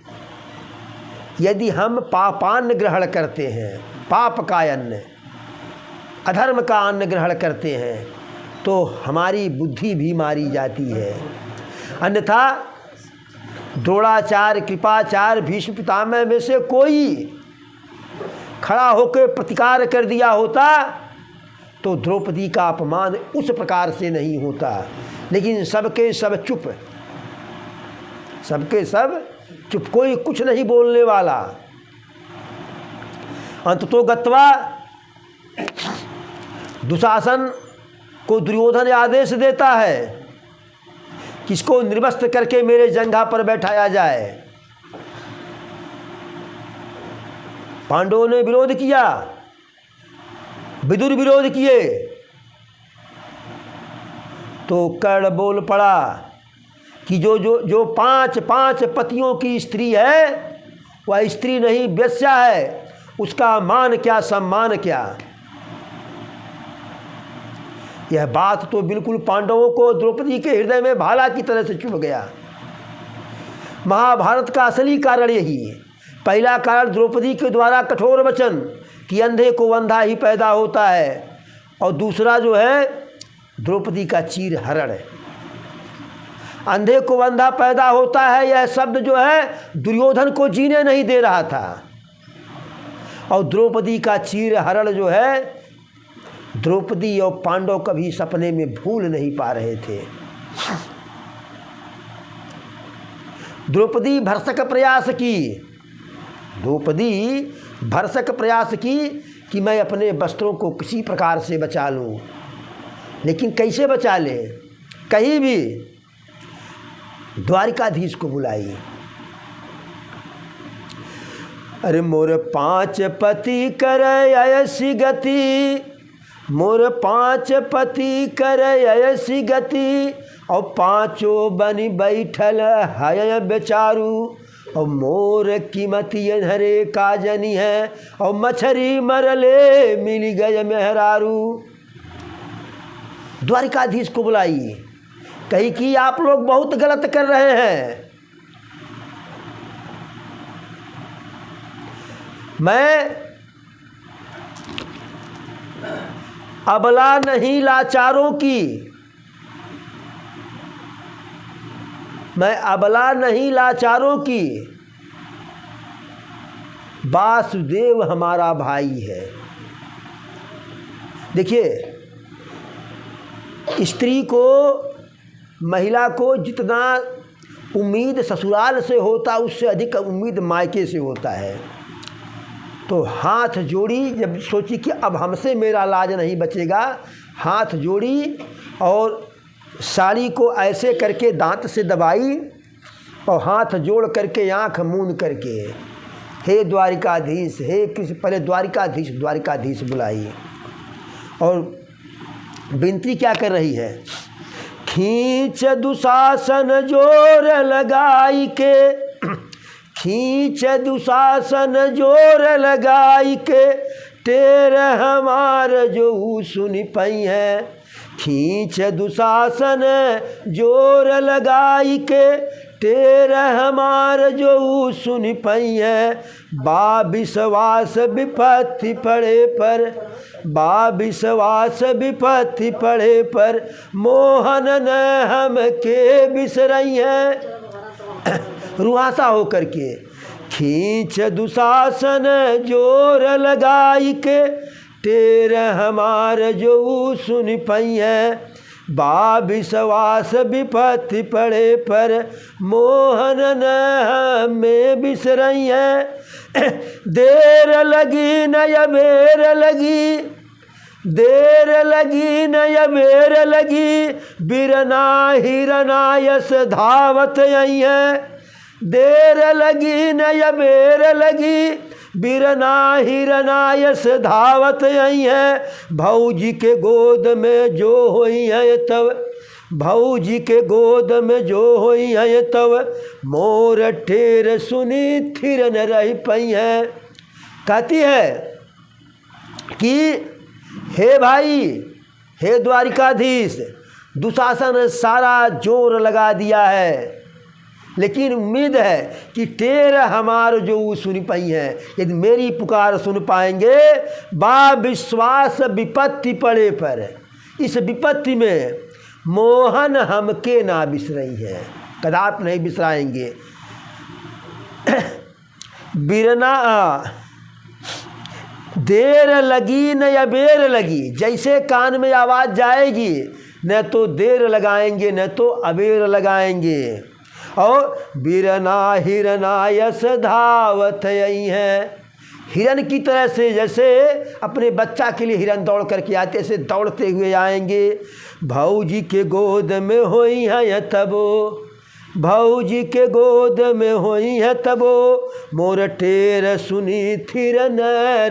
यदि हम पापान्न ग्रहण करते हैं, पाप का अन्न, अधर्म का अन्न ग्रहण करते हैं, तो हमारी बुद्धि भी मारी जाती है। अन्यथा द्रोणाचार्य, कृपाचार्य, भीष्म पितामह में से कोई खड़ा होकर प्रतिकार कर दिया होता तो द्रौपदी का अपमान उस प्रकार से नहीं होता। लेकिन सबके सब चुप, सबके सब चुप, कोई कुछ नहीं बोलने वाला। अंततो गत्वा दुशासन को दुर्योधन आदेश देता है किसको निर्वस्त्र करके मेरे जंघा पर बैठाया जाए। पांडवों ने विरोध किया, विदुर विरोध किए, तो कर्ण बोल पड़ा कि जो 5 पतियों की स्त्री है वह स्त्री नहीं, वेश्या है, उसका मान क्या, सम्मान क्या। यह बात तो बिल्कुल पांडवों को द्रौपदी के हृदय में भाला की तरह से चुभ गया। महाभारत का असली कारण यही है। पहला कारण द्रौपदी के द्वारा कठोर वचन कि अंधे को अंधा ही पैदा होता है, और दूसरा जो है द्रौपदी का चीर हरण। अंधे को अंधा पैदा होता है, यह शब्द जो है दुर्योधन को जीने नहीं दे रहा था, और द्रौपदी का चीर हरण जो है द्रौपदी और पांडव कभी सपने में भूल नहीं पा रहे थे। द्रौपदी भरसक प्रयास की, द्रौपदी भरसक प्रयास की कि मैं अपने वस्त्रों को किसी प्रकार से बचा लूं, लेकिन कैसे बचा ले। कहीं भी द्वारिकाधीश को बुलाई, अरे मोर 5 पति करे ऐसी गति, मोर 5 पति कर ऐसी गति, और 5 बनी बैठल है बेचारू, और मोर कीमती धरे का जनी है, और मछरी मरले मिल गए मेहरारू। द्वारिकाधीश को बुलाइए, कही कि आप लोग बहुत गलत कर रहे हैं। मैं अबला नहीं लाचारों की, मैं अबला नहीं लाचारों की, वासुदेव हमारा भाई है। देखिए, स्त्री को, महिला को जितना उम्मीद ससुराल से होता, उससे अधिक उम्मीद मायके से होता है। तो हाथ जोड़ी, जब सोची कि अब हमसे मेरा लाज नहीं बचेगा, हाथ जोड़ी और साड़ी को ऐसे करके दांत से दबाई और हाथ जोड़ करके आँख मूंद करके, हे द्वारिकाधीश, हे कृष्ण, पहले द्वारिकाधीश बुलाई। और विनती क्या कर रही है? खींच दुशासन जोर लगाई के, खींच दुशासन जोर लगाई के, टेर हमार जो सुन पई है। खींच दुशासन जोर लगाई के, टेर हमार जो सुन पई है। बा विश्वास विपत्ति पड़े पर, बा विश्वास विपत्ति पड़े पर, मोहन न हम के बिसरई है। रुहासा हो करके, खींच दुशासन जोर लगाई के, टेर हमार जो सुन पई है। बा विश्वास विपत्ति पड़े पर, मोहन न हमें बिसरई है। देर लगी न अबेर लगी, देर लगी न अबेर लगी, बिरना हिरना यस धावत आई है। देर लगी न अबेर लगी, बिरना हिरना यस धावत आई है। भौजी के गोद में जो होई है तब, भौजी के गोद में जो होई है तब, मोर ठेर सुनी थिर न रही पई है। कहती है कि हे भाई, हे द्वारिकाधीश, दुशासन सारा जोर लगा दिया है, लेकिन उम्मीद है कि टेर हमार जो सुन पाई है। यदि मेरी पुकार सुन पाएंगे, बा विश्वास विपत्ति पड़े पर, इस विपत्ति में मोहन हमके ना बिसरई है, कदापि नहीं बिसराएंगे। बिरना देर लगी न अबेर लगी, जैसे कान में आवाज़ जाएगी, न तो देर लगाएंगे न तो अबेर लगाएंगे। और बिरना हिरना यस धावत आई है। हिरन की तरह से, जैसे अपने बच्चा के लिए हिरन दौड़ करके आते, ऐसे दौड़ते हुए आएंगे। भौजी के गोद में होई है तबो, भौजी के गोद में होई है तबो, मोर टेर सुनी थिर न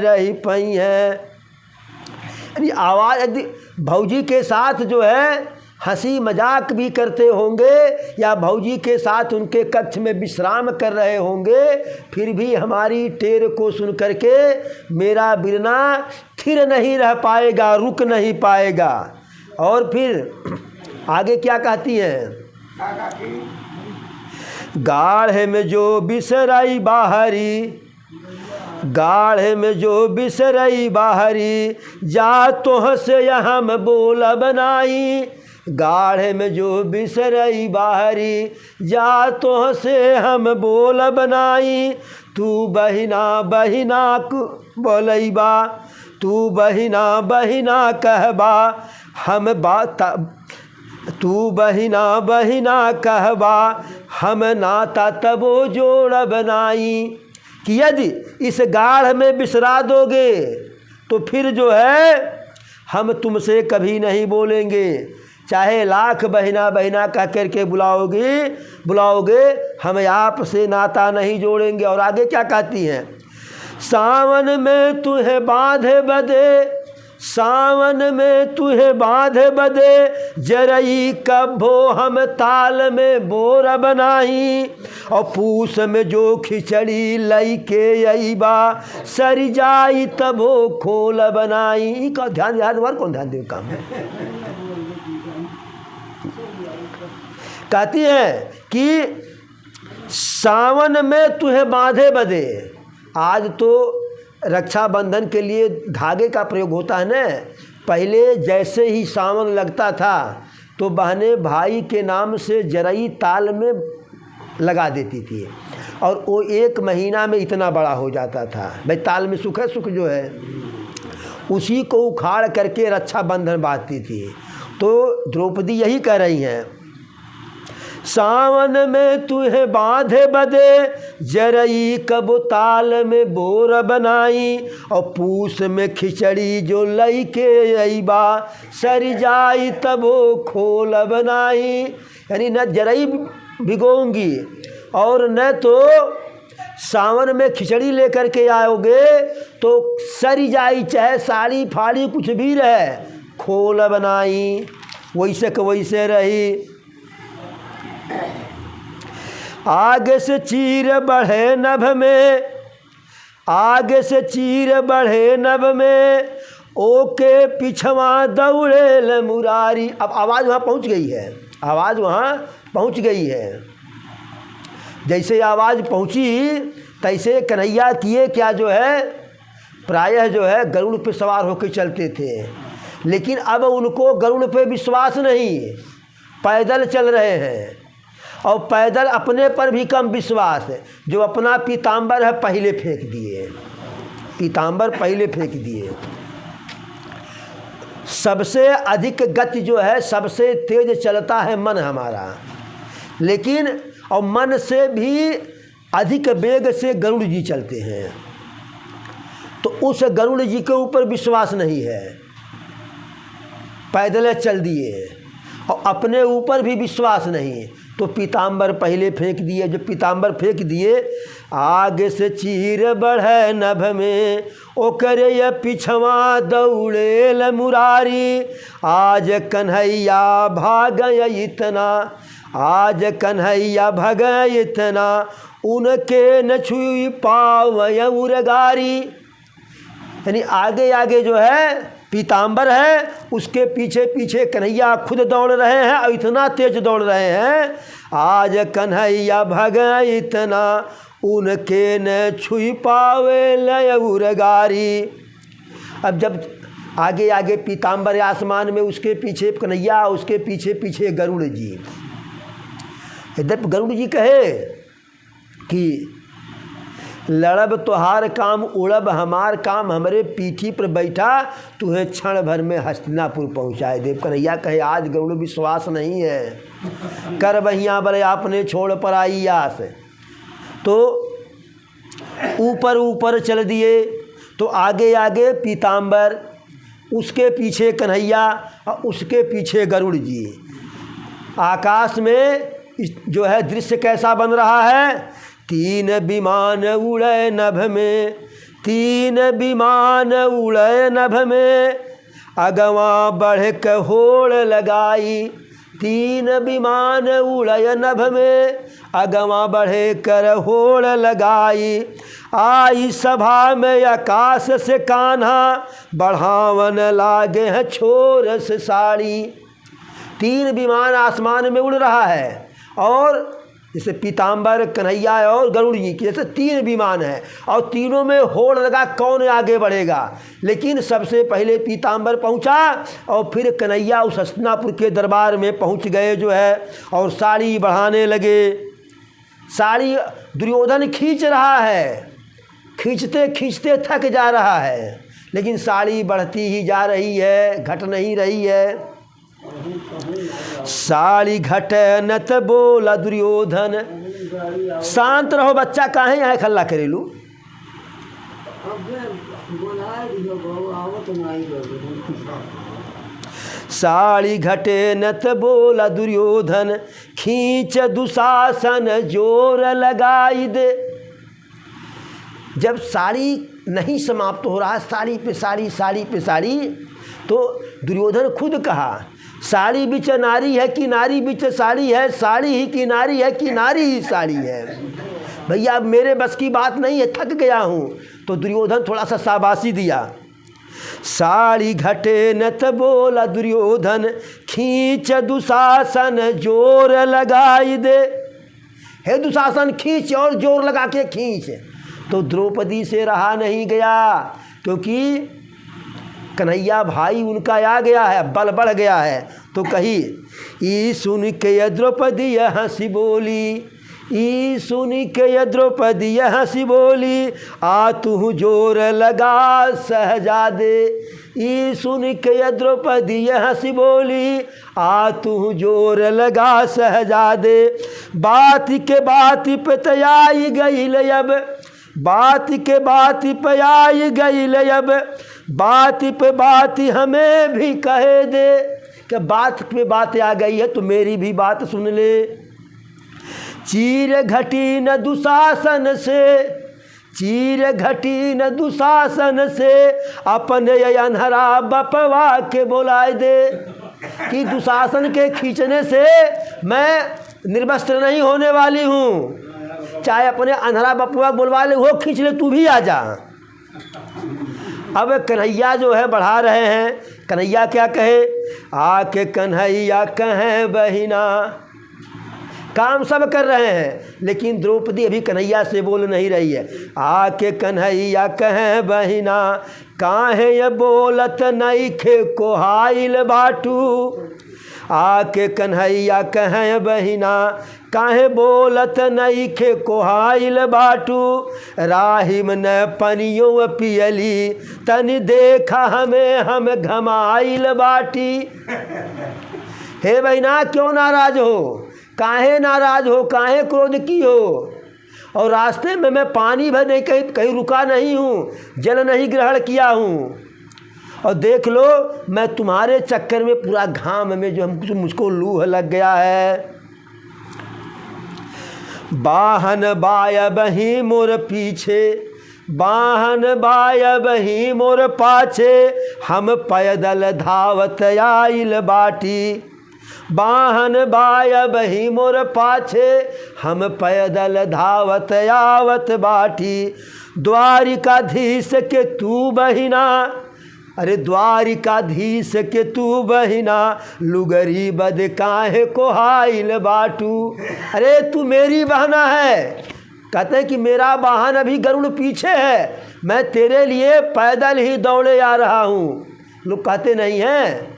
रही पई है। यानी आवाज़, यदि भौजी के साथ जो है हंसी मजाक भी करते होंगे, या भौजी के साथ उनके कक्ष में विश्राम कर रहे होंगे, फिर भी हमारी टेर को सुन करके मेरा बिरना थिर नहीं रह पाएगा, रुक नहीं पाएगा। और फिर आगे क्या कहती हैं? गाढ़े में जो बिसराई बाहरी, गाढ़े में जो बिसराई बाहरी, जा तोह से हम बोल बनाई। गाढ़े में जो बिसरई बाहरी, जा तोह से हम बोल बनाई। तू बहिना बहिना बोलैबा, तू बहिना बहिना कहबा, हम बात, तू बहिना बहिना कहबा, हम नाता तबो जोड़ बनाई। कि यदि इस गाढ़ में बिसरा दोगे तो फिर जो है हम तुमसे कभी नहीं बोलेंगे, चाहे लाख बहिना बहिना कह करके बुलाओगे, हम आपसे नाता नहीं जोड़ेंगे। और आगे क्या कहती हैं? सावन में तुम्हें बांधे बदे, सावन में तुहे बांधे बदे जरई कभो हम ताल में बोर बनाई। और पूस में जो खिचड़ी लई के अईबा सर जाई तबो खोल बनाई। का ध्यान तुम्हारा कौन ध्यान दे काम है। कहती है कि सावन में तुहे बांधे बदे। आज तो रक्षाबंधन के लिए धागे का प्रयोग होता है न। पहले जैसे ही सावन लगता था तो बहनें भाई के नाम से जरई ताल में लगा देती थी और वो 1 महीना में इतना बड़ा हो जाता था। भाई ताल में सुख है, सुख जो है उसी को उखाड़ करके रक्षाबंधन बांधती थी। तो द्रौपदी यही कह रही हैं, सावन में तुहे बांधे बदे जरई कब ताल में बोर बनाई। और पूस में खिचड़ी जो लई के अईबा सर जाई तबो खोल बनाई। यानी न जरई भिगोऊंगी और न तो सावन में खिचड़ी लेकर के आओगे तो सर जाई, चाहे साड़ी फाड़ी कुछ भी रहे, खोल बनाई वैसे के वैसे रही। आगे से चीर बढ़े नभ में, आगे से चीर बढ़े नभ में, ओके पिछवा दौड़े ल मुरारी। अब आवाज़ वहाँ पहुँच गई है, आवाज़ वहाँ पहुँच गई है। जैसे आवाज़ पहुँची तैसे कन्हैया किए क्या जो है, प्रायः जो है गरुड़ पे सवार होकर चलते थे। लेकिन अब उनको गरुड़ पे विश्वास नहीं, पैदल चल रहे हैं और पैदल अपने पर भी कम विश्वास है। जो अपना पीताम्बर है पहले फेंक दिए, पीताम्बर पहले फेंक दिए। सबसे अधिक गति जो है, सबसे तेज चलता है मन हमारा, लेकिन और मन से भी अधिक वेग से गरुड़ जी चलते हैं। तो उस गरुड़ जी के ऊपर विश्वास नहीं है, पैदल चल दिए और अपने ऊपर भी विश्वास नहीं, तो पीताम्बर पहले फेंक दिए। जो पीताम्बर फेंक दिए, आगे से चीर बढ़े नभ में, ओकरे ये पिछवा दौड़े ल मुरारी। आज कन्हैया भाग इतना, आज कन्हैया भग इतना, उनके न छुई पावय उरगारी। यानी आगे आगे जो है पीताम्बर है, उसके पीछे पीछे कन्हैया खुद दौड़ रहे हैं और इतना तेज दौड़ रहे हैं। आज कन्हैया भग इतना, उनके न छुई पावे लय उरगारी। अब जब आगे आगे पीताम्बर आसमान में, उसके पीछे कन्हैया, उसके पीछे पीछे गरुड़ जी। इधर गरुड़ जी कहे कि लड़ब तोहार काम, उड़ब हमार काम, हमरे पीठी पर बैठा तुहे क्षण भर में हस्तिनापुर पहुँचाए देव। कन्हैया कहे आज गरुड़ विश्वास नहीं है, कर बहिया बड़े आपने छोड़ पर आई आस। तो ऊपर ऊपर चल दिए, तो आगे आगे पीताम्बर, उसके पीछे कन्हैया और उसके पीछे गरुड़ जी। आकाश में जो है दृश्य कैसा बन रहा है, 3 विमान उड़े नभ में, 3 विमान उड़े नभ में, अगवा बढ़ के होड़ लगाई। 3 विमान उड़े नभ में, अगवा बढ़े कर होड़ लगाई। आई सभा में आकाश से कान्हा, बढ़ावन लागे हैं छोर से साड़ी। 3 विमान आसमान में उड़ रहा है और जैसे पीताम्बर, कन्हैया और गरुड़ जी की जैसे 3 विमान हैं और तीनों में होड़ लगा कौन आगे बढ़ेगा। लेकिन सबसे पहले पीताम्बर पहुंचा और फिर कन्हैया उस हस्तिनापुर के दरबार में पहुंच गए जो है, और साड़ी बढ़ाने लगे। साड़ी दुर्योधन खींच रहा है, खींचते खींचते थक जा रहा है, लेकिन साड़ी बढ़ती ही जा रही है, घट नहीं रही है। साड़ी घटे न त बोला दुर्योधन, शांत रहो बच्चा, काहे यहाँ खल्ला करेलू। साड़ी घटे न त बोला दुर्योधन, खींच दुशासन जोर लगाई दे। जब साड़ी नहीं समाप्त हो रहा, साड़ी पे साड़ी, साड़ी पे साड़ी, तो दुर्योधन खुद कहा, साड़ी बिच नारी है कि नारी बिच साड़ी है, साड़ी ही की नारी है कि नारी ही साड़ी है। भैया अब मेरे बस की बात नहीं है, थक गया हूँ। तो दुर्योधन थोड़ा सा शाबाशी दिया। साड़ी घटे न त बोला दुर्योधन, खींच दुशासन जोर लगाई दे। हे दुशासन खींच, और जोर लगा के खींच। तो द्रौपदी से रहा नहीं गया, क्योंकि कन्हैया भाई उनका आ गया है, बल बढ़ गया है। तो कही, ई सुन के द्रौपदी हंसी बोली, ई सुन के द्रौपदी हंसी बोली, आ तू जोर लगा सहजादे। ई सुन के द्रौपदी हंसी बोली, आ तू जोर लगा सहजादे। बात के बात पे तयाई गई अब, बात के बात पे आई गई अब, बात पे बात हमें भी कहे दे। कि बात पे बात आ गई है तो मेरी भी बात सुन ले। चीर घटी न दुशासन से, चीर घटी न दुशासन से, अपने अनहरा बपवा के बुलाए दे। कि दुशासन के खींचने से मैं निर्वस्त्र नहीं होने वाली हूँ, चाहे अपने अनहरा बपुआ बुलवा ले, वो खींच ले, तू भी आ जा। अब कन्हैया जो है बढ़ा रहे हैं। कन्हैया क्या कहे, आके कन्हैया कहें बहिना। काम सब कर रहे हैं, लेकिन द्रौपदी अभी कन्हैया से बोल नहीं रही है। आके कन्हैया कहें बहिना, काहे ये बोलत नहीं खे कोहाइल बाटू। आके कन्हैया कहें बहिना, काहे बोलत नहीं खे कोहाइल बाटू। राहिम न पनियों पियली, तनि देखा हमें हम घमाइल बाटी। हे बहिना क्यों नाराज हो, काहे नाराज हो, काहे क्रोध की हो। और रास्ते में मैं पानी भर नहीं कहीं रुका नहीं हूँ, जल नहीं ग्रहण किया हूँ। और देख लो मैं तुम्हारे चक्कर में पूरा घाम में जो मुझको लूह लग गया है। बाहन बाय बही मोर पीछे, बाहन बाय बही मोर पाछे, हम पैदल धावत आइल बाटी। बाहन बाय बही मोर पाछे, हम पैदल धावत आवत बाटी। द्वारिकाधीश के तू बहिना, अरे द्वारिकाधीश के तू बहिना, लुगरी बद काहे कोहाइल बाटू। अरे तू मेरी बहना है। कहते हैं कि मेरा वाहन अभी गरुड़ पीछे है, मैं तेरे लिए पैदल ही दौड़े आ रहा हूँ। लोग कहते नहीं हैं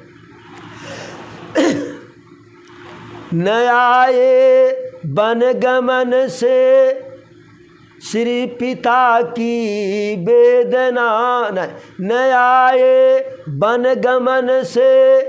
न आए बन गमन से श्री पिता की वेदना, न आए बन गमन से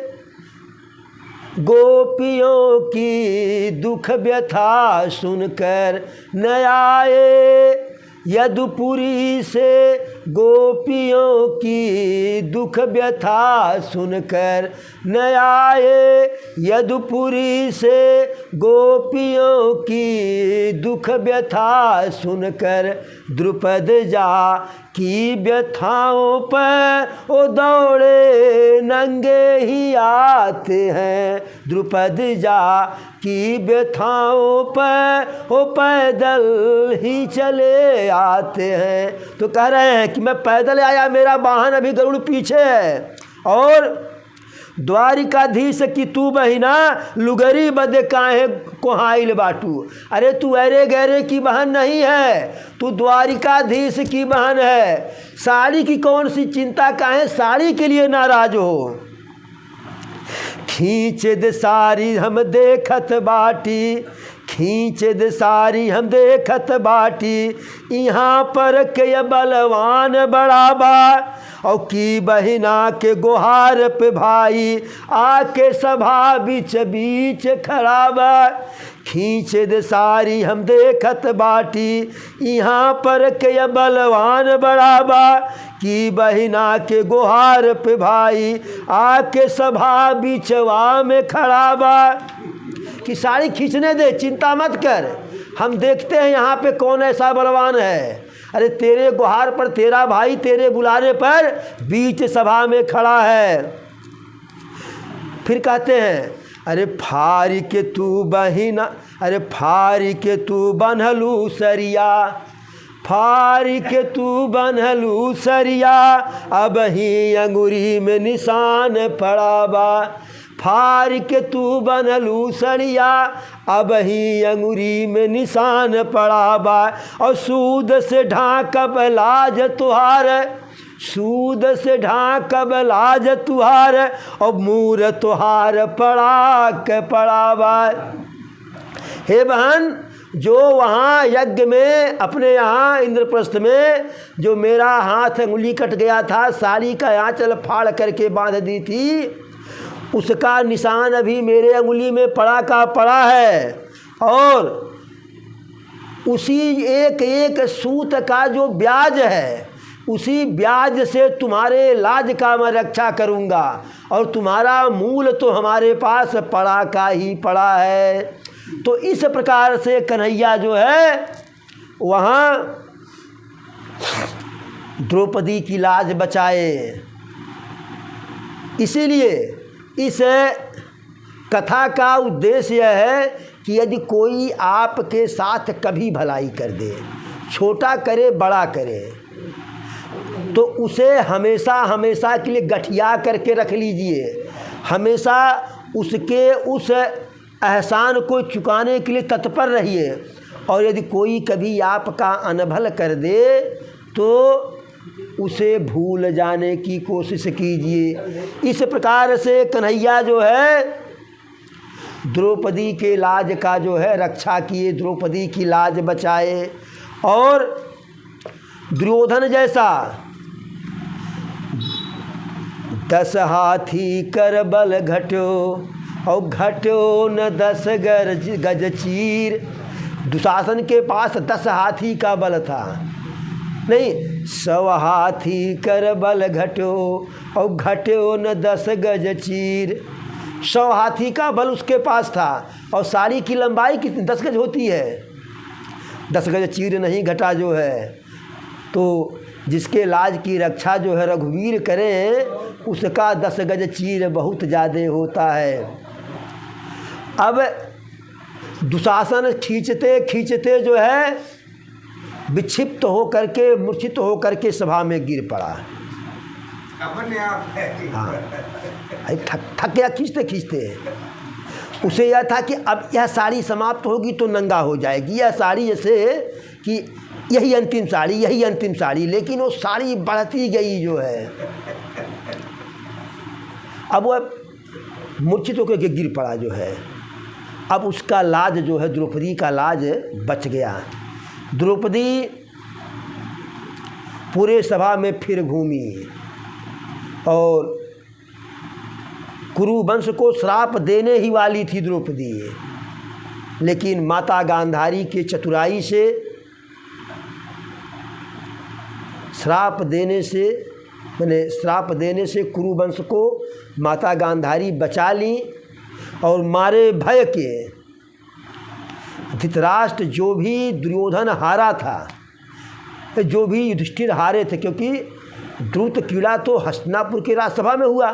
गोपियों की दुख व्यथा सुनकर। न आए यदुपुरी से गोपियों की दुख व्यथा सुनकर। न आए यदुपुरी से गोपियों की दुख व्यथा सुनकर। द्रुपद जा की व्यथाओं पर ओ दौड़े नंगे ही आते हैं। द्रुपद जा की व्यथाओं पर ओ पैदल ही चले आते हैं। तो कह रहे हैं कि मैं पैदल आया, मेरा वाहन अभी गरुड़ पीछे है। और द्वारिकाधीश की तू बहिना, लुगरी बद काहे कोहाइल बाटू। अरे तू अरे गहरे की बहन नहीं है, तू द्वारिकाधीश की बहन है। साड़ी की कौन सी चिंता, काहे साड़ी के लिए नाराज हो। खींच दे सारी हम देखत बाटी, खींच दे सारी हम देखत बाटी। यहाँ पर के बलवान बड़ा बा, और की बहिना के गुहार पे भाई आके सभा बीच बीच खड़ा बा। खींच दे सारी हम देखत बाटी, यहाँ पर के बलवान बड़ा बा। की बहिना के गुहार पे भाई आके सभा बीचवा में खड़ा बा। कि साड़ी खींचने दे, चिंता मत कर, हम देखते हैं यहाँ पे कौन ऐसा बलवान है। अरे तेरे गुहार पर तेरा भाई तेरे बुलाने पर बीच सभा में खड़ा है। फिर कहते हैं अरे फारी के तू बहिना, अरे फारी के तू बन्हलू सरिया, फारी के तू बन्हलू सरिया, अब ही अंगूरी में निशान पड़ा बा। फार के तू बनलू सड़िया, अब ही अंगूरी में निशान पड़ा बा। और सूद से ढाकब लाज तुहार, सूद से ढाकब लाज तुहार, और मूर तुहार पड़ा के पड़ा बा। हे बहन, जो वहाँ यज्ञ में अपने यहाँ इंद्रप्रस्थ में जो मेरा हाथ अंगुली कट गया था, साड़ी का आंचल फाड़ करके बांध दी थी, उसका निशान अभी मेरे अंगुली में पड़ा का पड़ा है। और उसी एक एक सूत का जो ब्याज है, उसी ब्याज से तुम्हारे लाज का मैं रक्षा करूँगा। और तुम्हारा मूल तो हमारे पास पड़ा का ही पड़ा है। तो इस प्रकार से कन्हैया जो है वहाँ द्रौपदी की लाज बचाए। इसीलिए इस कथा का उद्देश्य यह है कि यदि कोई आपके साथ कभी भलाई कर दे, छोटा करे बड़ा करे, तो उसे हमेशा हमेशा के लिए गठिया करके रख लीजिए। हमेशा उसके उस एहसान को चुकाने के लिए तत्पर रहिए। और यदि कोई कभी आपका अनभल कर दे तो उसे भूल जाने की कोशिश कीजिए। इस प्रकार से कन्हैया जो है द्रौपदी के लाज का जो है रक्षा किए, द्रौपदी की लाज बचाए। और दुर्योधन जैसा 10 हाथी कर बल घटो, और घटो न 10 गज चीर। दुशासन के पास 10 हाथी का बल था, नहीं 100 हाथी कर बल घटो, और घटो न 10 गज चीर। 100 हाथी का बल उसके पास था। और साड़ी की लंबाई कितनी 10 गज होती है, 10 गज चीर नहीं घटा जो है। तो जिसके लाज की रक्षा जो है रघुवीर करें, उसका 10 गज चीर बहुत ज़्यादा होता है। अब दुशासन खींचते खींचते जो है विक्षिप्त होकर के, मूर्छित होकर के सभा में गिर पड़ा। हाँ, थक गया खींचते खींचते। उसे यह था कि अब यह साड़ी समाप्त होगी तो नंगा हो जाएगी, यह साड़ी जैसे कि यही अंतिम साड़ी, यही अंतिम साड़ी। लेकिन वो साड़ी बढ़ती गई जो है। अब वह मूर्छित होकर के गिर पड़ा जो है। अब उसका लाज जो है, द्रौपदी का लाज बच गया। द्रौपदी पूरे सभा में फिर घूमी और कुरुवंश को श्राप देने ही वाली थी द्रौपदी। लेकिन माता गांधारी के चतुराई से श्राप देने से कुरुवंश को माता गांधारी बचा ली। और मारे भय के धृतराष्ट्र, जो भी दुर्योधन हारा था, जो भी युधिष्ठिर हारे थे, क्योंकि द्रुत क्रीड़ा तो हस्तिनापुर के राजसभा में हुआ,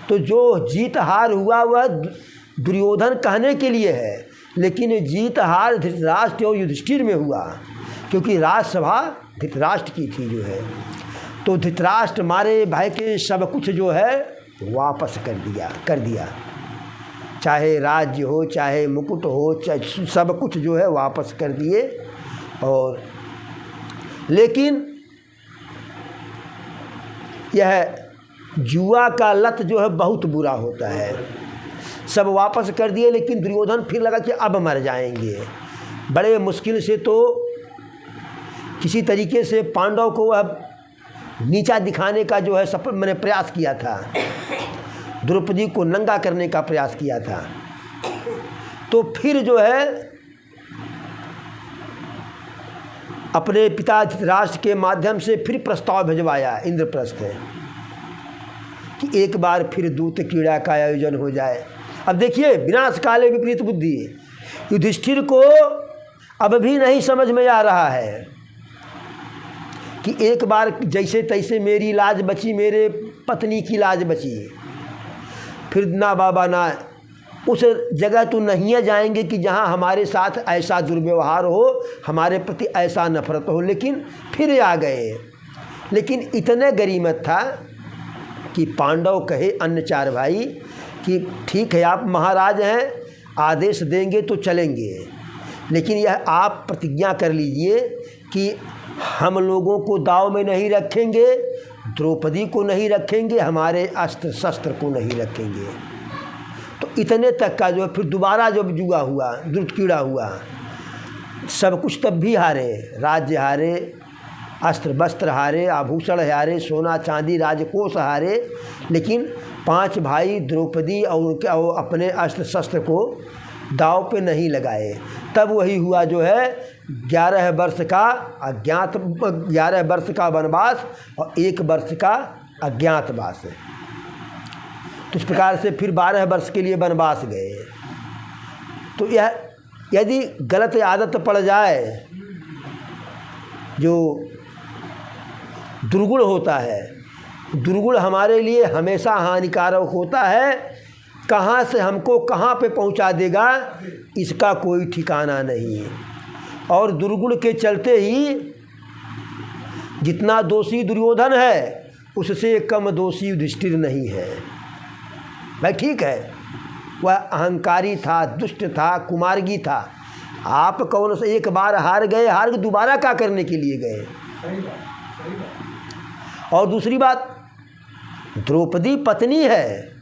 तो जो जीत हार हुआ वह दुर्योधन कहने के लिए है। लेकिन जीत हार धृतराष्ट्र और युधिष्ठिर में हुआ, क्योंकि राजसभा धृतराष्ट्र की थी जो है। तो धृतराष्ट्र मारे भय के सब कुछ जो है वापस कर दिया, चाहे राज्य हो, चाहे मुकुट हो, चाहे सब कुछ जो है वापस कर दिए। और लेकिन यह जुआ का लत जो है बहुत बुरा होता है। सब वापस कर दिए, लेकिन दुर्योधन फिर लगा कि अब मर जाएंगे। बड़े मुश्किल से तो किसी तरीके से पांडव को वह नीचा दिखाने का जो है मैंने प्रयास किया था, द्रौपदी को नंगा करने का प्रयास किया था। तो फिर जो है अपने पिता धृतराष्ट्र के माध्यम से फिर प्रस्ताव भिजवाया इंद्रप्रस्थ कि एक बार फिर दूत क्रीड़ा का आयोजन हो जाए। अब देखिए, विनाश काले विपरीत बुद्धि, युधिष्ठिर को अब भी नहीं समझ में आ रहा है कि एक बार जैसे तैसे मेरी लाज बची, मेरे पत्नी की लाज बची। फिर ना बाबा ना उस जगह तो नहीं जाएंगे कि जहाँ हमारे साथ ऐसा दुर्व्यवहार हो, हमारे प्रति ऐसा नफरत हो, लेकिन फिर आ गए। लेकिन इतने गरीमत था कि पांडव कहे अन्य 4 भाई कि ठीक है आप महाराज हैं, आदेश देंगे तो चलेंगे, लेकिन यह आप प्रतिज्ञा कर लीजिए कि हम लोगों को दाव में नहीं रखेंगे, द्रौपदी को नहीं रखेंगे, हमारे अस्त्र शस्त्र को नहीं रखेंगे। तो इतने तक का जो है फिर दोबारा जब जुआ हुआ, दुर्कीड़ा हुआ, सब कुछ तब भी हारे, राज्य हारे, अस्त्र वस्त्र हारे, आभूषण हारे, सोना चांदी राजकोष हारे, लेकिन 5 भाई द्रौपदी और अपने अस्त्र शस्त्र को दाव पे नहीं लगाए। तब वही हुआ जो है 11 वर्ष का वनवास और 1 वर्ष का अज्ञातवास। तो इस प्रकार से फिर 12 वर्ष के लिए वनवास गए। तो यह यदि गलत आदत पड़ जाए, जो दुर्गुण होता है, दुर्गुण हमारे लिए हमेशा हानिकारक होता है। कहाँ से हमको कहाँ पे पहुँचा देगा इसका कोई ठिकाना नहीं है। और दुर्गुण के चलते ही जितना दोषी दुर्योधन है उससे कम दोषी युधिष्ठिर नहीं है। भाई ठीक है, वह अहंकारी था, दुष्ट था, कुमार्गी था। आप कौन से एक बार हार गए, दोबारा क्या करने के लिए गए? और दूसरी बात, द्रौपदी पत्नी है,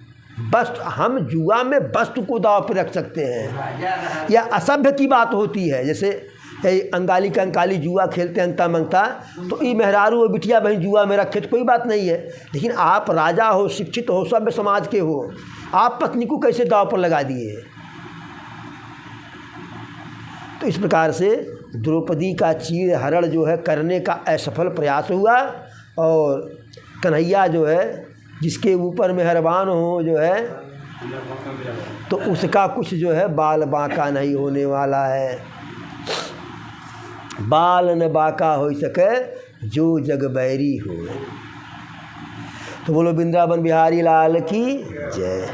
बस हम जुआ में वस्तु को दाव पर रख सकते हैं। यह असभ्य की बात होती है। जैसे अंगाली का अंकाली जुआ खेलते हैं अंगता मंगता, तो ये मेहरारू और बिटिया बहन जुआ में रखे तो कोई बात नहीं है, लेकिन आप राजा हो, शिक्षित हो, सभ्य समाज के हो, आप पत्नी को कैसे दाव पर लगा दिए? तो इस प्रकार से द्रौपदी का चीर हरण जो है करने का असफल प्रयास हुआ। और कन्हैया जो है जिसके ऊपर मेहरबान हो जो है, तो उसका कुछ जो है बाल बांका नहीं होने वाला है। बाल न बांका हो सके जो जग बैरी हो। तो बोलो वृंदावन बिहारी लाल की जय।